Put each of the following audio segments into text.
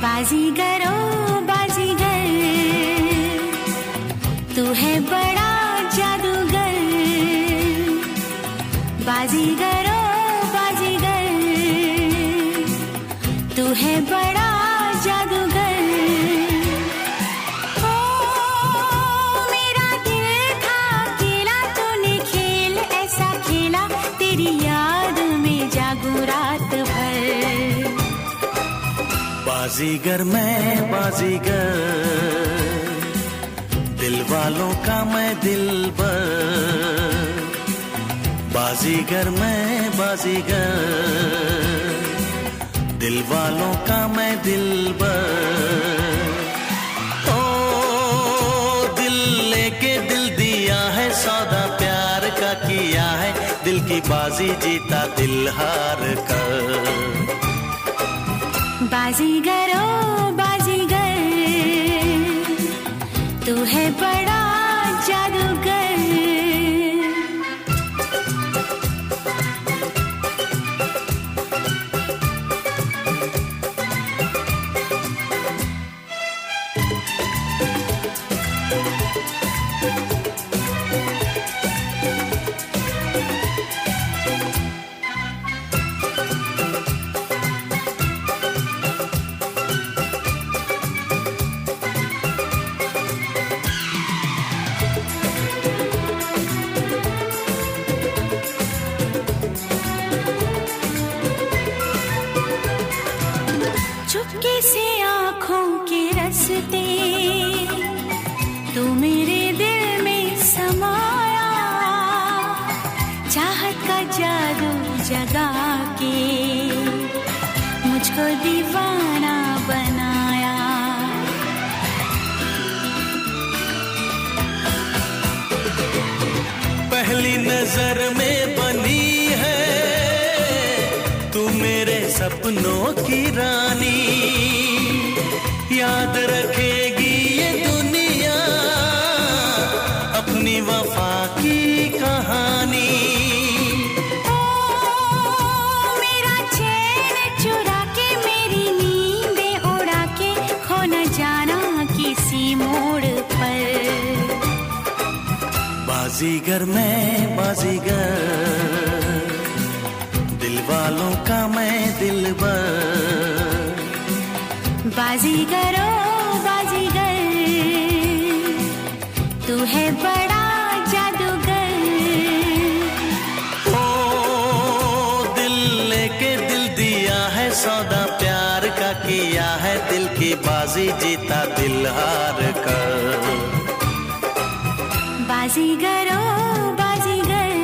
बाजीगर ओ बाजीगर, तू है बड़ा जादूगर। बाजीगर ओ बाजीगर, तू है बड़ा जादूगर। ओ मेरा दिल था अकेला, तूने खेल ऐसा खेला, तेरी याद में जागूं रात भर। बाजीगर मैं बाजीगर, दिल वालों का मैं दिलबर। बाजीगर मैं बाजीगर, दिल वालों का मैं दिलबर। ओ दिल लेके दिल दिया है, सौदा प्यार का किया है, दिल की बाजी जीता दिल हार कर। बाजीगर ओ बाजीगर, तू है बड़ा जादूगर। चुपके से आँखों के रस्ते, तू मेरे दिल में समाया, चाहत का जादू जगा के मुझको दीवाना बनाया। पहली नजर में बनी है तू मेरे सपनों की रानी, याद रखेगी ये दुनिया अपनी वफा की कहानी। ओ मेरा चैन चुरा के, मेरी नींदें उड़ा के, खो न जाना किसी मोड़ पर। बाजीगर मैं बाजीगर, दिल वालों का मैं दिलबर। बाजीगर ओ बाजीगर, तू है बड़ा जादूगर। ओ दिल लेके दिल दिया है, सौदा प्यार का किया है, दिल की बाजी जीता दिल हार कर। बाजीगर ओ बाजीगर,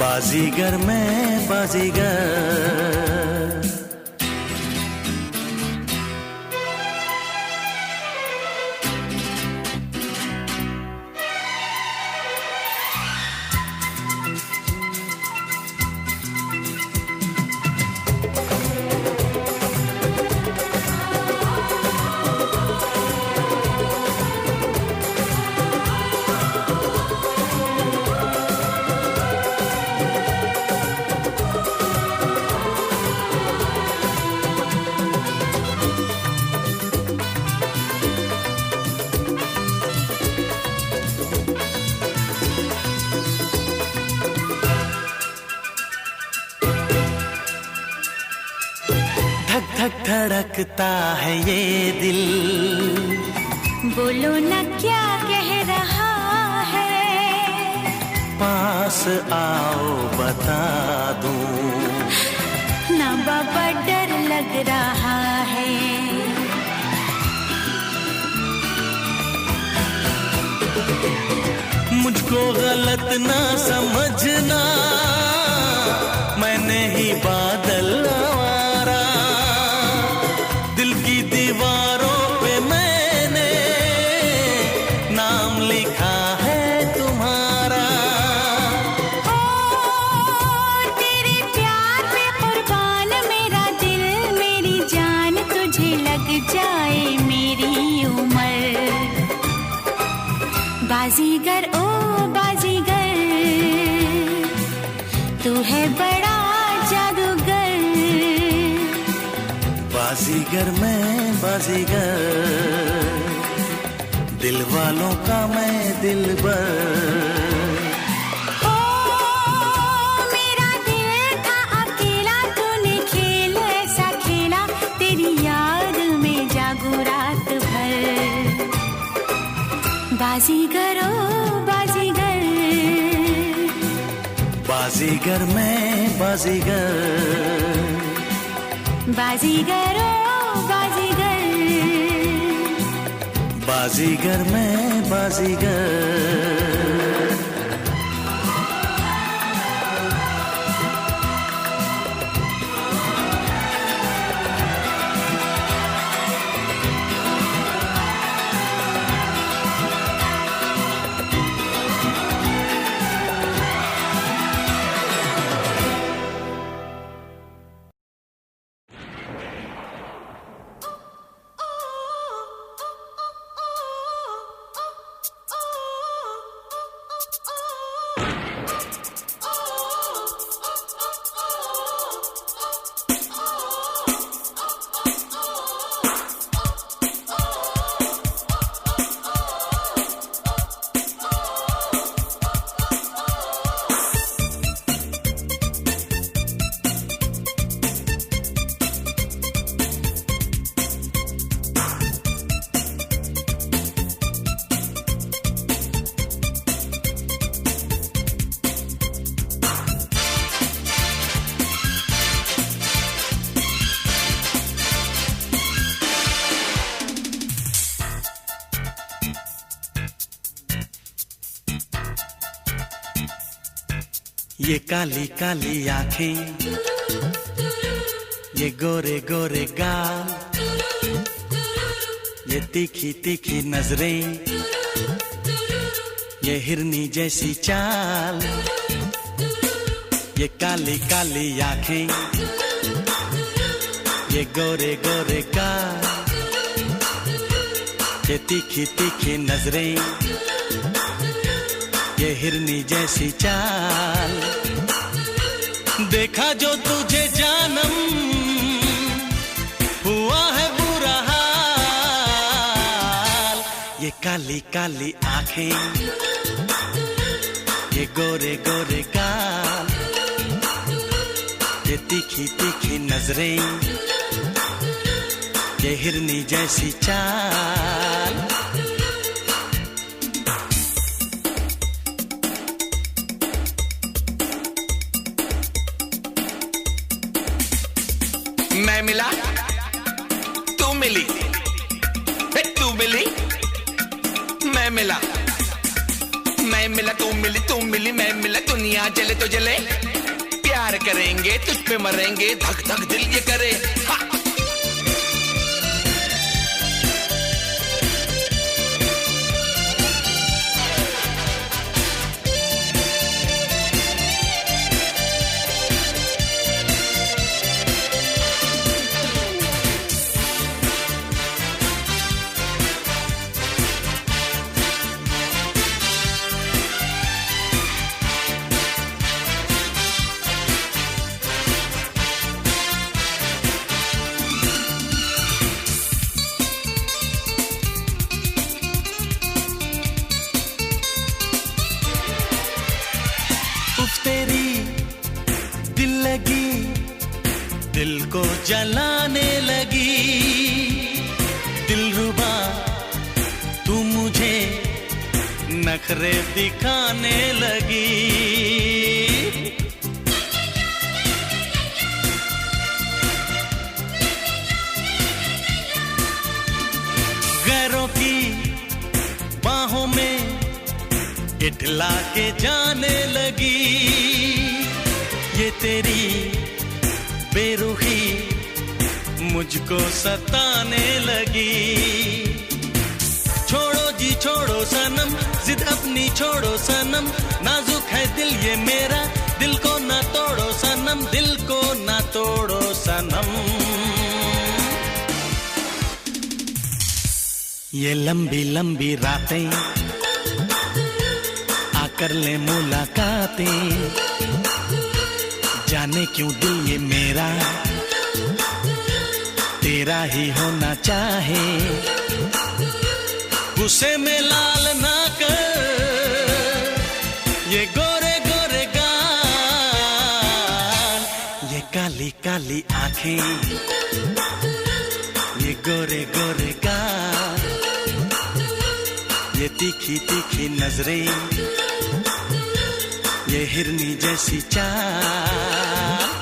बाजीगर मैं बाजीगर। धक धक धड़कता है ये दिल, बोलो न क्या कह रहा है। पास आओ बता दूं, ना बाबा डर लग रहा है। मुझको गलत ना समझना, मैंने ही बादल आवारा, दिल की दीवारों पे मैंने नाम लिखा है तुम्हारा। ओ तेरे प्यार पे कुर्बान मेरा दिल मेरी जान, तुझे लग जाए मेरी उम्र। बाजीगर ओ बाजीगर, तू है बड़ा जादूगर। बाजीगर मैं बाजीगर, दिल वालों का मैं दिलबर। ओ मेरा दिल था अकेला, तूने खेल ऐसा खेला, तेरी याद में जागू रात भर। बाजीगर ओ बाजीगर, बाजीगर मैं बाजीगर, बाजीगर ओ बाजीगर, बाजीगर मैं बाजीगर। ये काली काली आंखें, ये गोरे गोरे गाल, ये तीखी तीखी नजरें, ये हिरनी जैसी चाल। ये काली काली आंखें, ये गोरे गोरे गाल, ये तीखी तीखी नजरें, ये हिरनी जैसी चाल। देखा जो तुझे जानम, हुआ है बुरा हाल। ये काली काली आंखें, ये गोरे गोरे गाल, ये तीखी तीखी नजरें, ये हिरनी जैसी चाल। मैं मिला, तू मिली, तू मिली, मैं मिला, मैं मिला, तू मिली, तू मिली, मैं मिला। दुनिया जले तो जले, प्यार करेंगे तुझ पे मरेंगे, धक धक दिल ये करे। हा! तेरी दिल लगी, दिल को जलाने लगी। दिलरुबा तू मुझे नखरे दिखाने लगी। गैरों की बाहों में इठला के जाने लगी। ये तेरी बेरुखी मुझको सताने लगी। छोड़ो जी छोड़ो सनम, जिद अपनी छोड़ो सनम, नाजुक है दिल ये मेरा, दिल को ना तोड़ो सनम, दिल को ना तोड़ो सनम। ये लंबी लंबी रातें आकर ले मुलाकातें, जाने क्यों दिल ये मेरा मेरा ही होना चाहे, गुस्से में लाल ना कर ये गोरे गोरे गाल, ये काली काली आंखें, ये गोरे गोरे गाल, ये तीखी तीखी नजरें, ये हिरनी जैसी चाल।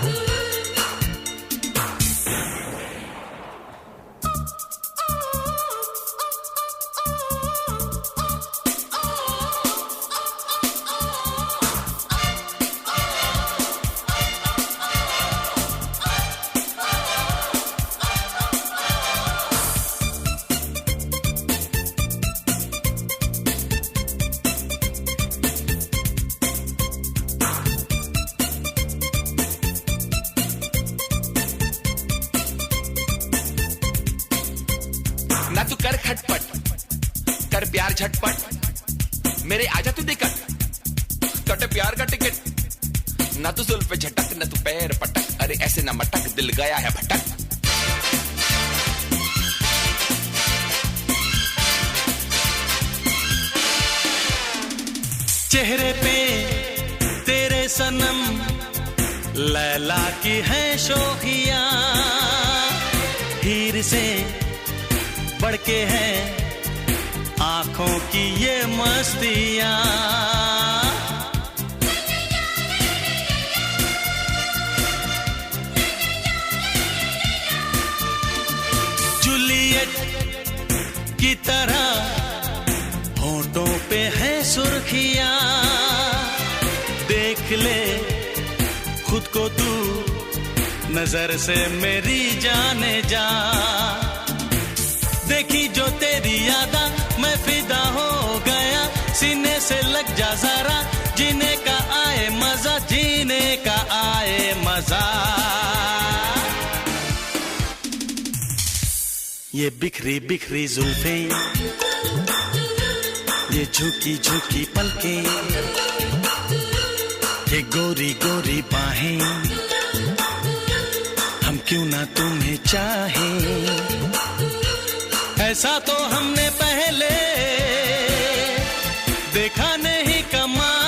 तू कर खटपट, कर प्यार झटपट, मेरे आजा तू दिक्कत, कटे प्यार का टिकट। ना तू जुल्फ पे झटक, ना तू पैर पटक, अरे ऐसे ना मटक, दिल गया है भटक। चेहरे पे तेरे सनम लैला की है शोखियां, हीर से बढ़ के है आंखों की ये मस्तियां। जूलियट की तरह होठों पे है सुर्खियां, देख ले खुद को तू नजर से मेरी जाने जा। देखी जो तेरी यादा मैं फिदा हो गया, सीने से लग जा जरा, जीने का आए मजा, जीने का आए मजा। ये बिखरी बिखरी जुल्फे, ये झुकी झुकी पलकें, ये गोरी गोरी बाहें, हम क्यों ना तुम्हें चाहें, ऐसा तो हमने पहले देखा नहीं कमाल।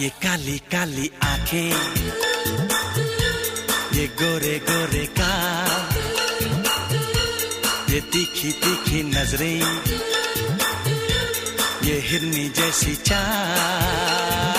ये काली काली आंखें, ये गोरे गोरे गाल, ये तीखी तीखी नजरें, ये हिरनी जैसी चाल।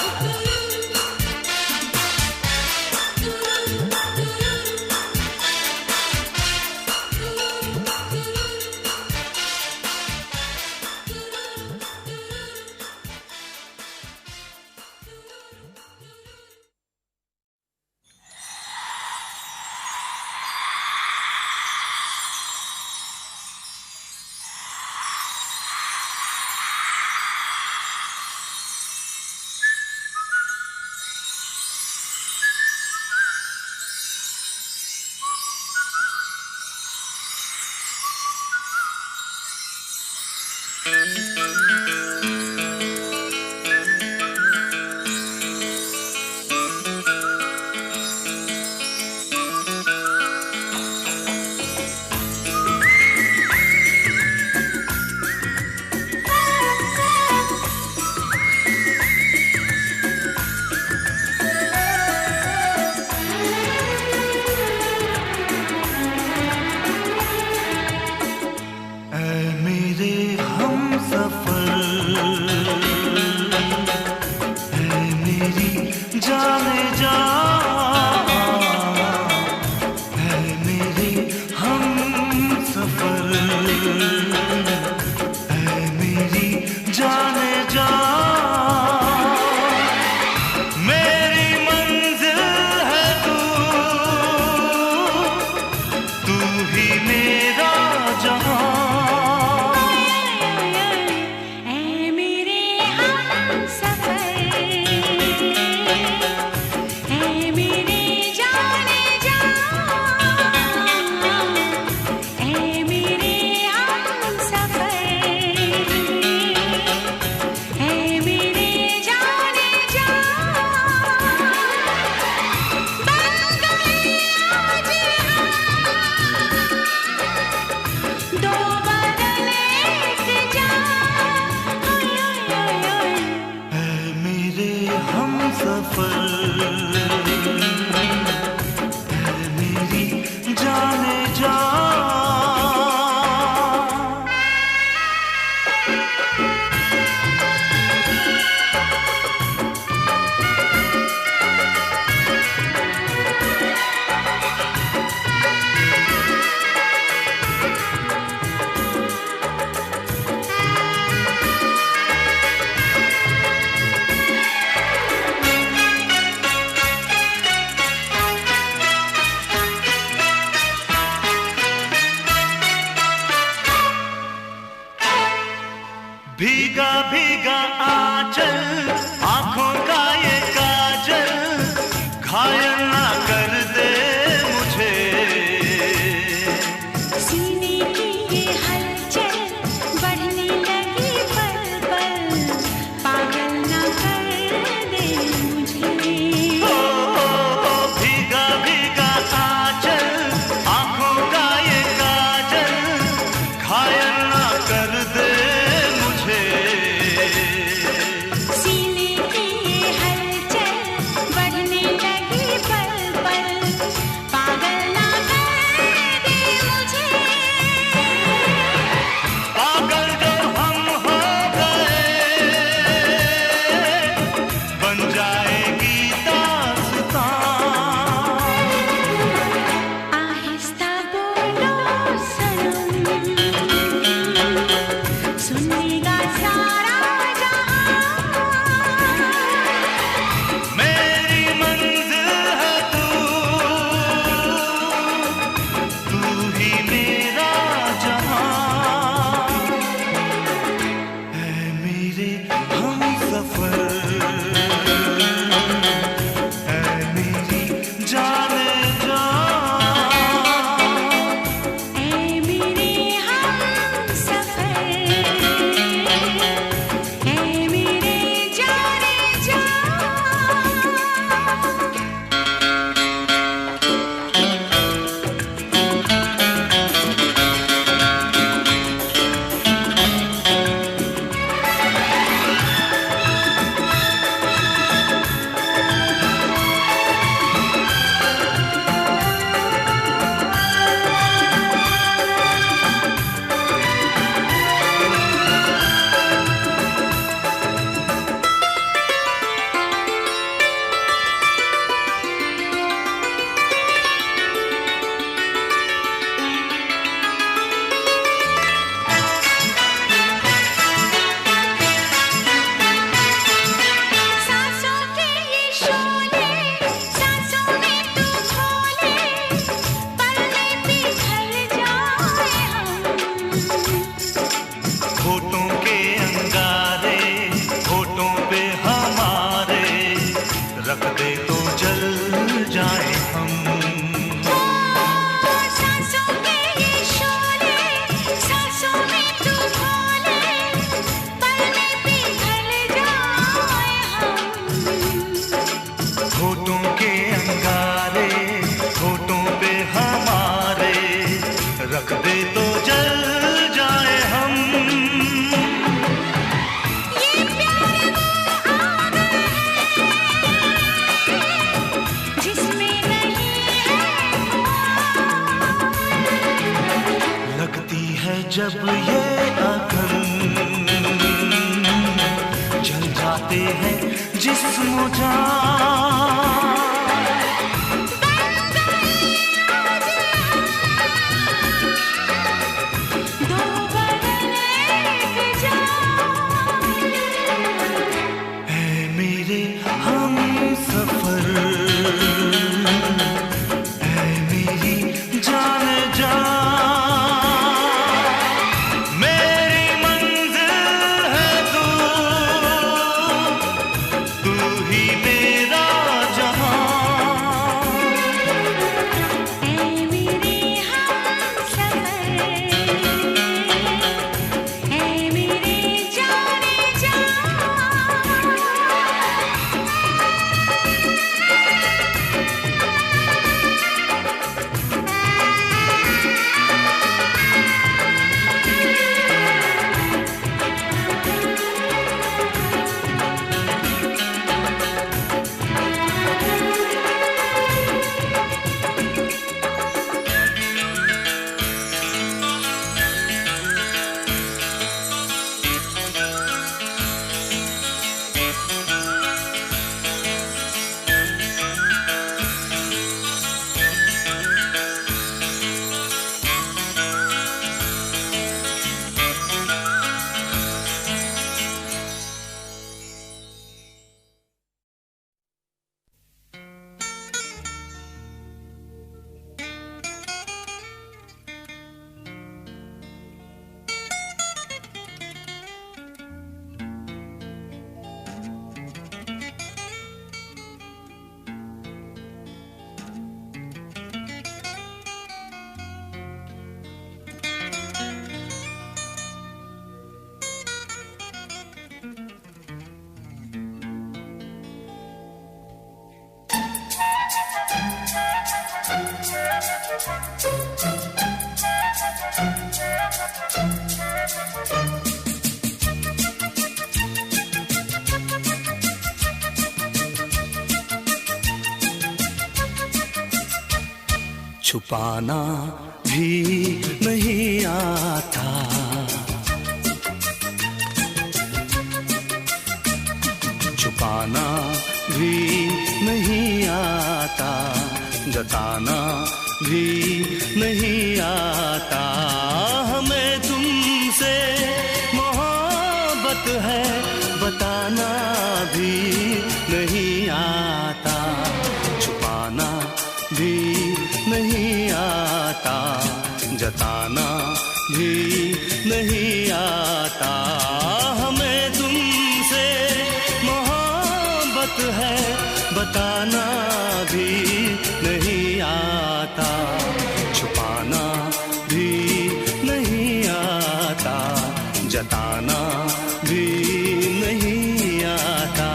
सफर है मेरी जाने जा। भीगा भीगा आंचल आंखों का ये काजल घायल ना कर दे मुझे। सीने की ये हलचल बढ़ने लगी पल पल पागल ना कर दे मुझे। भीगा भीगा आंचल आंखों का ये काजल घायल ना कर दे मुझे। सीने की ये हलचल बढ़ने लगी पल पल पागल ना कर दे मुझे। पागल जो हम हो गए बन जाएगी दास्तां। आहिस्ता बोलो सनम सुनेगा सारा जहां। मेरी मंजिल है तू ही मेरा जहां। है मेरे हम सफर है मेरी जाने जा। ऐ मेरे हमसफर ऐ मेरे जाने जा। सांसों के ये शोले सांसों में तू खोले पल में पिघल जाए हम। होठों के अंगारे होठों पे हमारे रख दे तो जल जाए हम। सांसों के ये शोले सांसों में तू खोले पल में पिघल जाए हम। होठों के अंगारे होठों पे हमारे रख दे तो जल जाए हम। ये प्यार वो आग है जिसमें नहीं है लगती है जब ये अगन जल जाते हैं जिस्म जान। दो बदन एक जान। है मेरे हम सफर है मेरी जान जा। मेरी मंजिल है तू ही मेरा जा। छुपाना भी नहीं आता। छुपाना भी नहीं आता, जताना भी नहीं आता। हमें तुमसे मोहब्बत है, बताना भी नहीं आता। छुपाना भी नहीं आता, जताना भी नहीं आता। हमें तुमसे मोहब्बत है, बताना भी नहीं आता। छुपाना भी नहीं आता, जताना भी नहीं आता।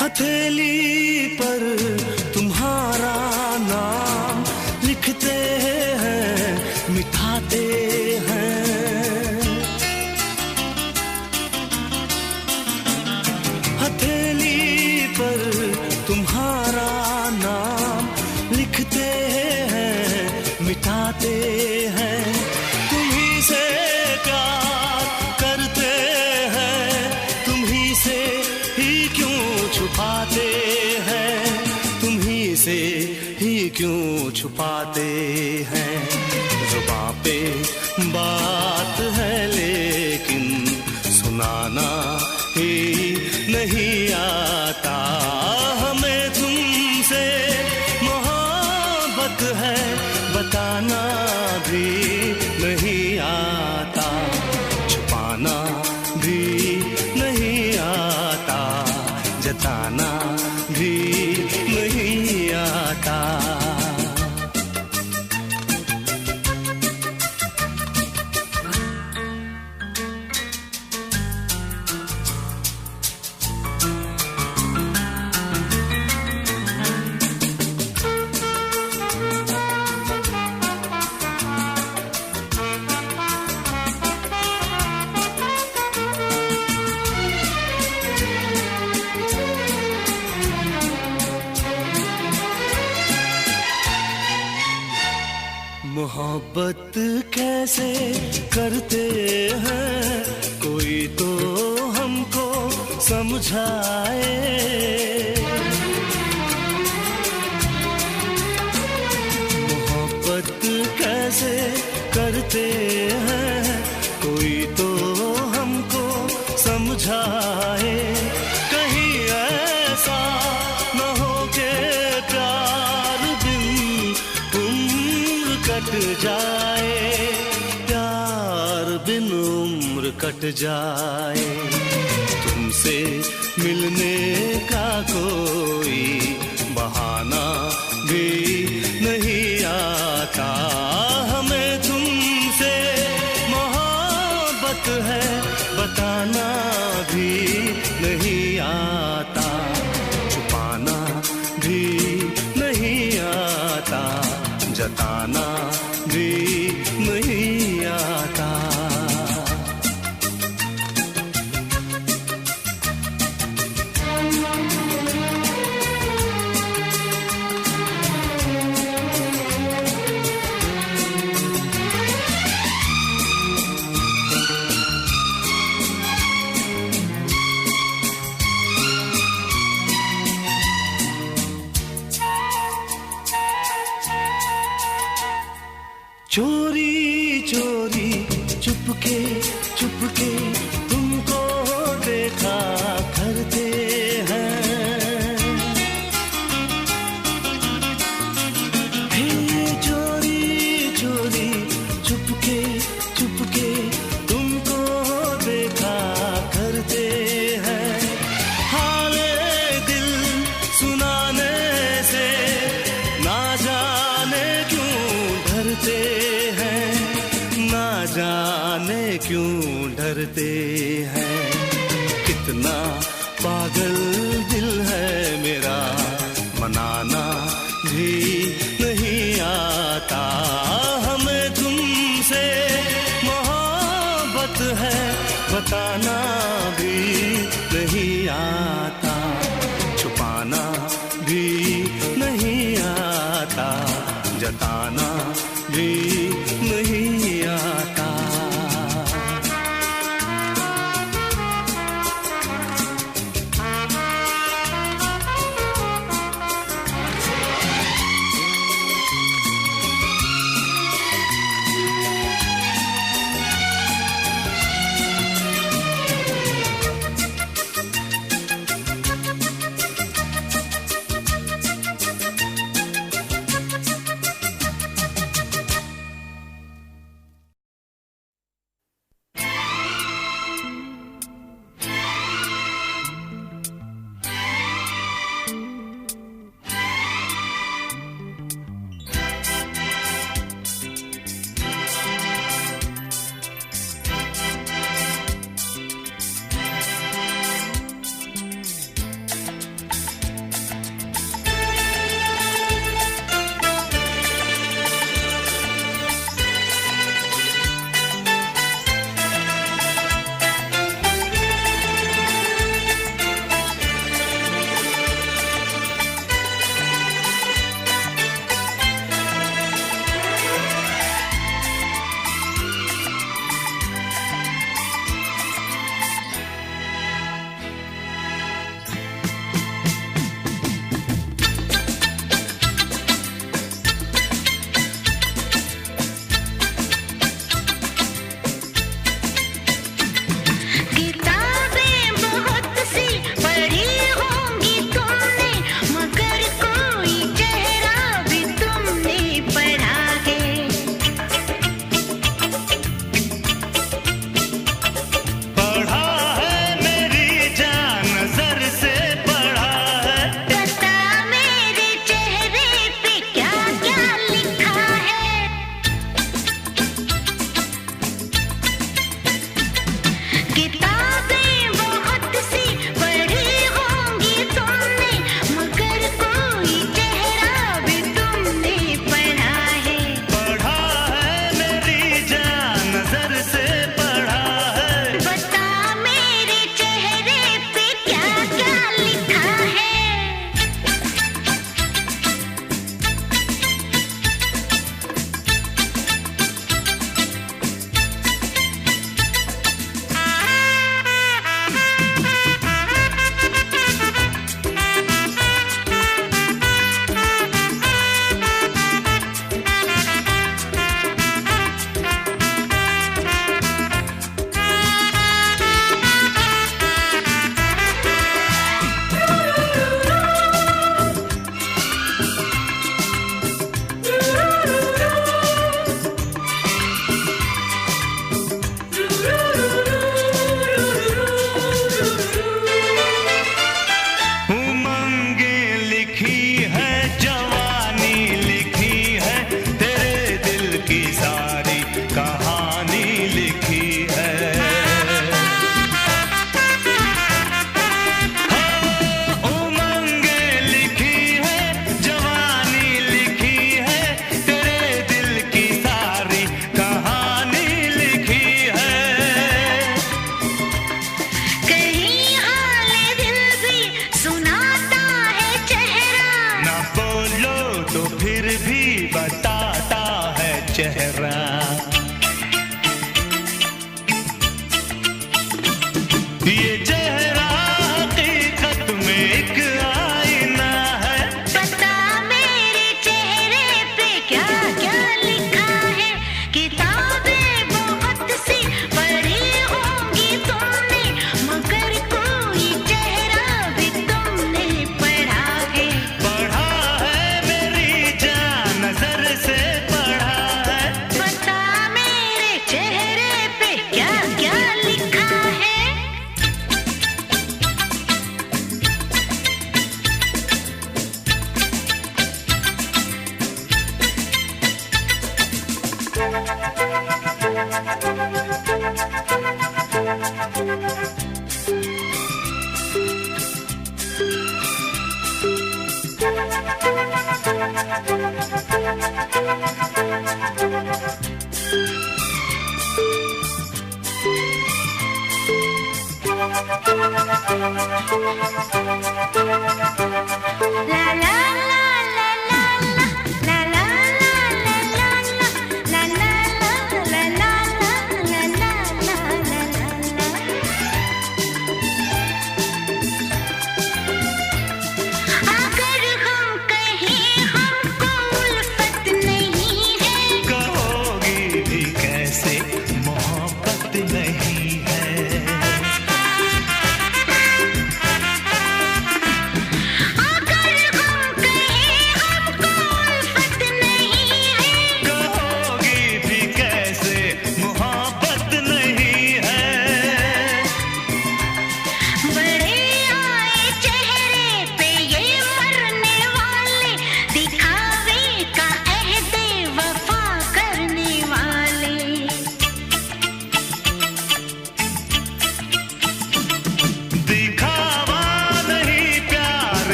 हथेली पर तुम्हारा नाम लिखते हैं, मिटाते हैं। हथेली पर तुम्हारा नाम लिखते हैं, मिटाते हैं। तुम्ही से प्यार करते हैं, तुम्ही से ही क्यों छुपाते हैं, तुम्ही से ही क्यों छुपाते हैं। जुबां पे बात है लेकिन सुनाना ही नहीं आता। हमें तुमसे मोहब्बत है, बताना भी नहीं आता। छुपाना भी नहीं आता, जताना भी नहीं आता। मोहब्बत कैसे करते हैं, कोई तो हमको समझाए। मोहब्बत कैसे करते हैं, कोई तो हमको समझाए। कहीं ऐसा न हो के प्यार बिन उम्र कट जाए, प्यार बिन उम्र कट जाए। तुमसे मिलने का कोई बहाना भी नहीं आता। हमें तुमसे मोहब्बत है, बताना भी नहीं आता। छुपाना भी नहीं आता, जताना भी नहीं आता। चोरी चोरी चुपके चुपके तुमको देखा करते हैं। हे चोरी चोरी चुपके चुपके तुमको देखा करते हैं। क्यों डरते हैं। कितना पागल दिल है मेरा, मनाना भी नहीं आता। हमें तुमसे मोहब्बत है, बताना भी नहीं आता। छुपाना भी नहीं आता, जताना भी नहीं आता।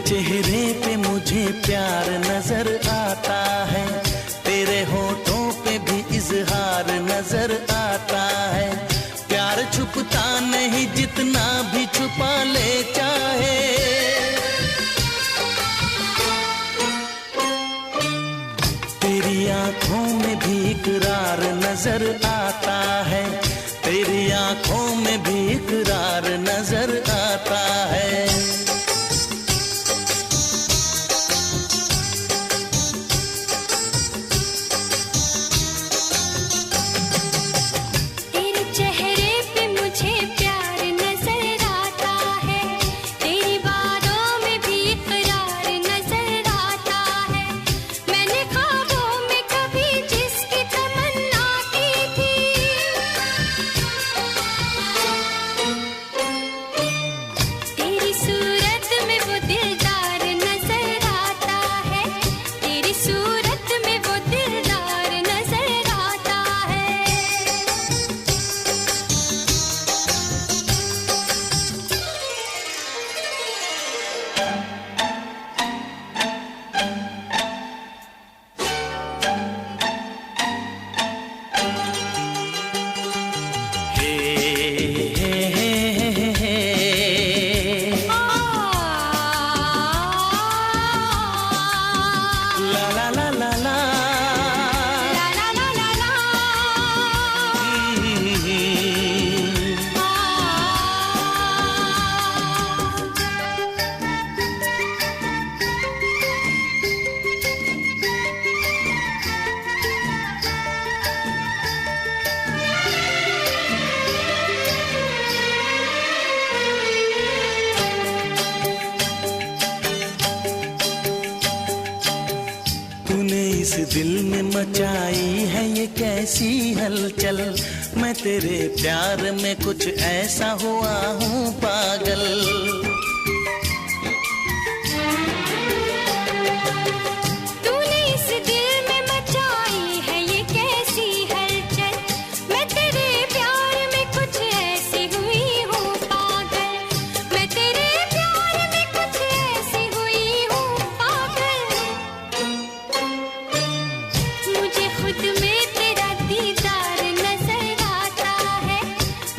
चेहरे पे मुझे प्यार नजर आता है, तेरे होठों पे भी इजहार नजर आता है। प्यार छुपता नहीं जितना भी छुपा ले चाहे, तेरी आंखों में भी इकरार नजर आता है, तेरी आंखों में भी इकरार नजर आता है। दिल में मचाई है ये कैसी हलचल, मैं तेरे प्यार में कुछ ऐसा हुआ हूँ पागल। तूने इस दिल में मचाई है ये कैसी हलचल, मैं तेरे प्यार में कुछ ऐसी हुई हूँ पागल। मैं तेरे प्यार में कुछ ऐसी हुई हूँ पागल। मुझे खुद में तेरा दीदार नजर आता है,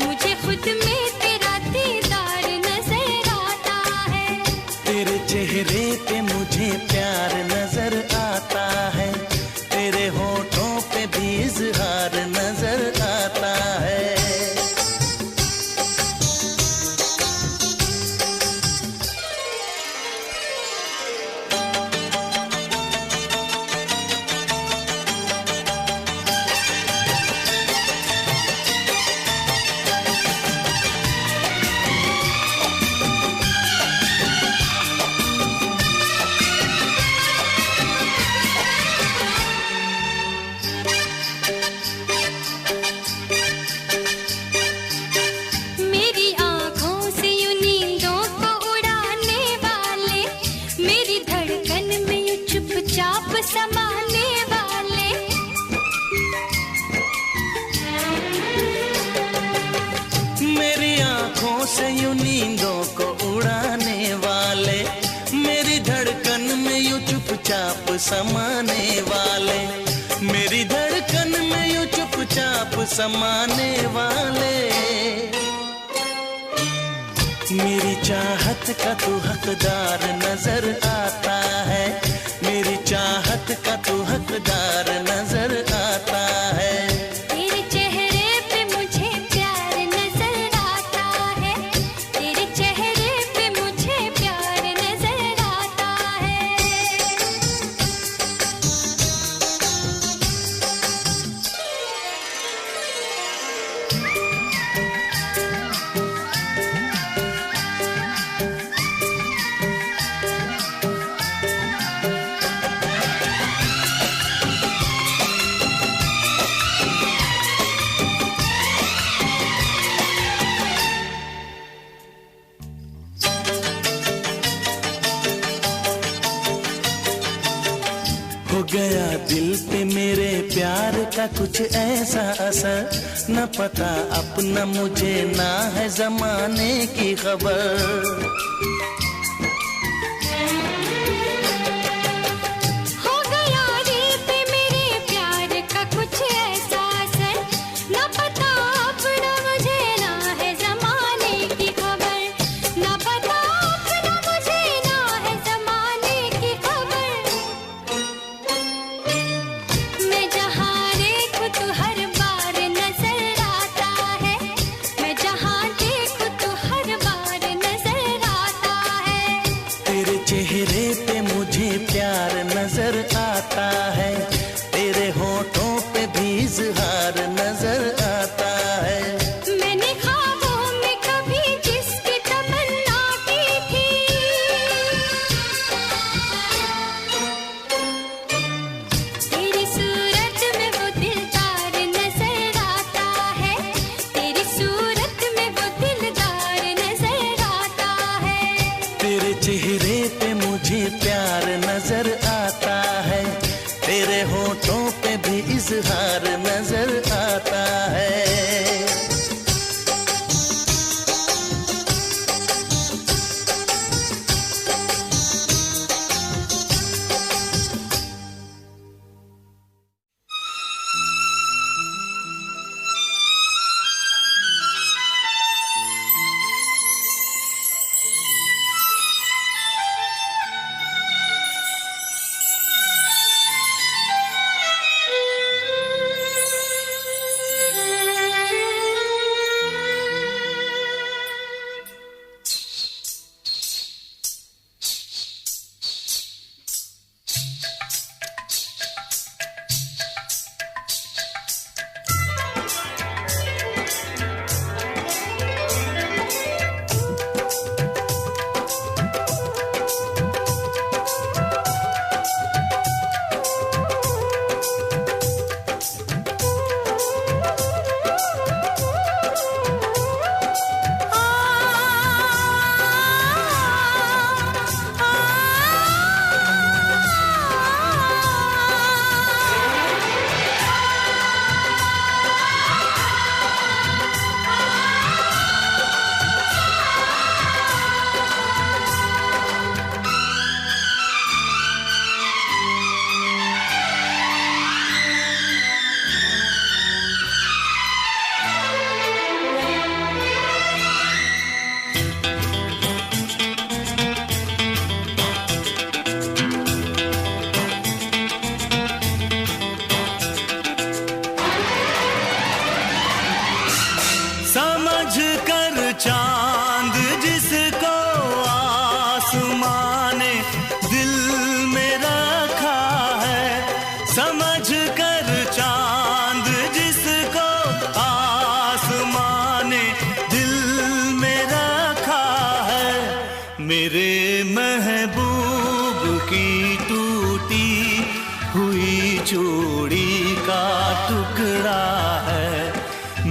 मुझे खुद में तेरा दीदार नजर आता है। तेरे चेहरे पे मुझे प्यार नजर आता है, तेरे होठों पे भी इजहार नजर आता है। मेरी आँखों से यूं नींदों को उड़ाने वाले, मेरी धड़कन में यूं चुपचाप समाने वाले। मेरी आंखों से यूं नींदों को उड़ाने वाले, मेरी धड़कन में यूं चुपचाप समाने वाले, मेरी धड़कन में यूं चुपचाप समाने वाले। मेरी चाहत का तू हकदार नजर आता है, मेरी चाहत का तू हकदार नजर आता है। तेरे चेहरे पे मुझे प्यार नजर आता है, तेरे चेहरे पे मुझे प्यार नजर आता है। हो गया दिल पे मेरे प्यार का कुछ ऐसा असर, न पता अपना मुझे ना है जमाने की खबर। हो गया दिल पे मेरे प्यार का कुछ ऐसा असर, न पता अपना मुझे ना है जमाने की खबर। न पता अपना मुझे ना है जमाने की खबर। मैं जहाँ देखूं तो हर बार नजर आता है, मैं जहाँ देखूं तो हर बार नजर आता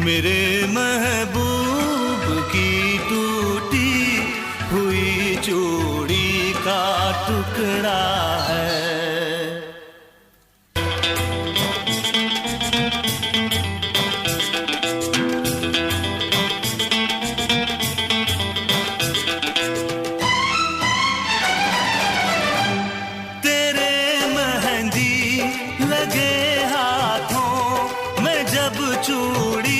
मेरे महबूब की टूटी हुई चूड़ी का टुकड़ा है। तेरे मेहंदी लगे हाथों में जब चूड़ी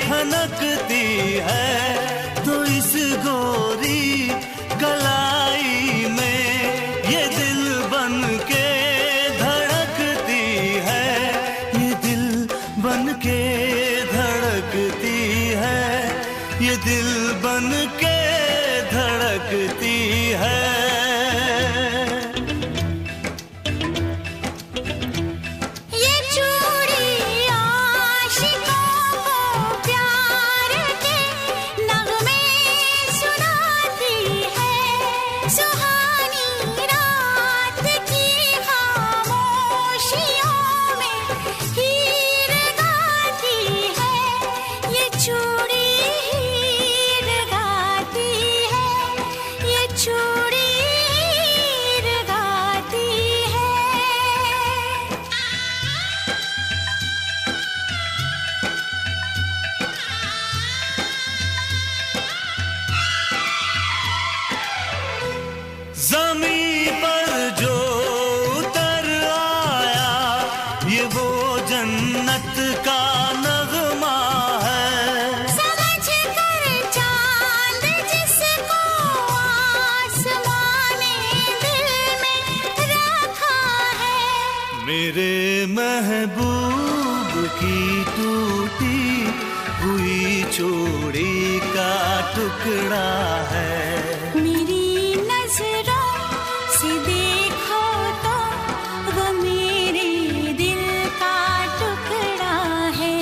खनकती है तो इस गोरी गलाई में ये दिल बन के धड़कती है, ये दिल बन के धड़कती है, ये दिल बन के धड़कती है। ज़मीं पर जो उतर आया ये वो जन्नत का नगमा है। समझ कर चांद जिसको आसमां ने दिल में रखा है। मेरे महबूब की टूटी हुई चूड़ी का टुकड़ा है। मेरी नजरों से देखो तो वो मेरे दिल का टुकड़ा है।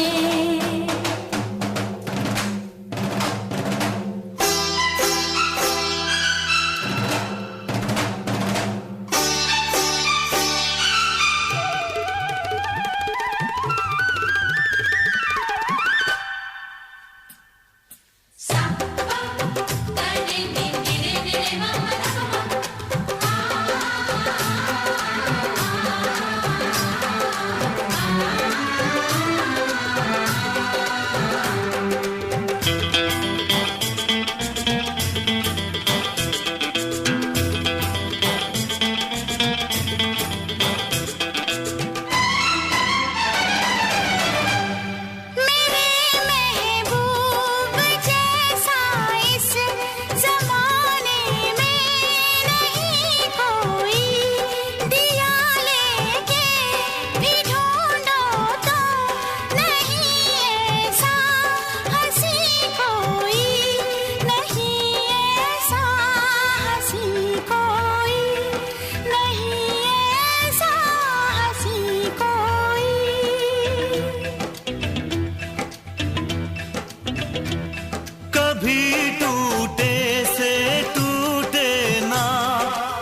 कभी टूटे से टूटे ना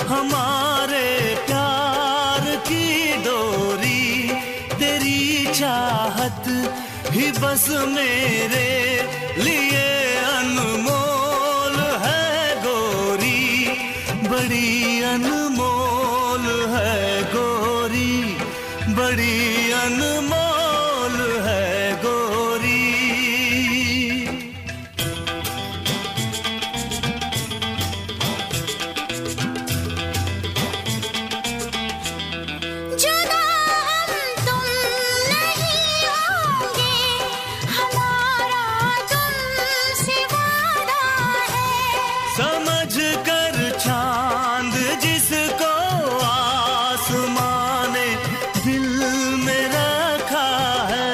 हमारे प्यार की डोरी, तेरी चाहत ही बस मेरे लिए अनमोल है गोरी, बड़ी अनमोल है गोरी, बड़ी अनमोल है गोरी। समझ कर चांद जिसको आसमां ने दिल में रखा है।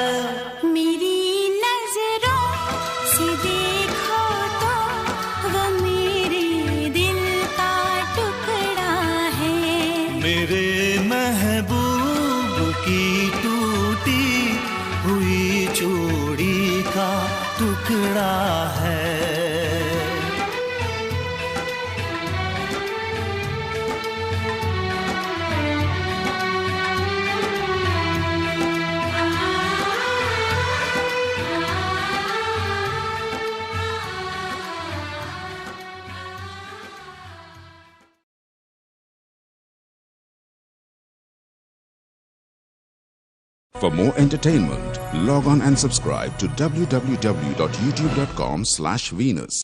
मेरी नजरों से देखो तो वो मेरे दिल का टुकड़ा है। मेरे महबूब की टूटी हुई चूड़ी का टुकड़ा है। For more entertainment, log on and subscribe to www.youtube.com/Venus.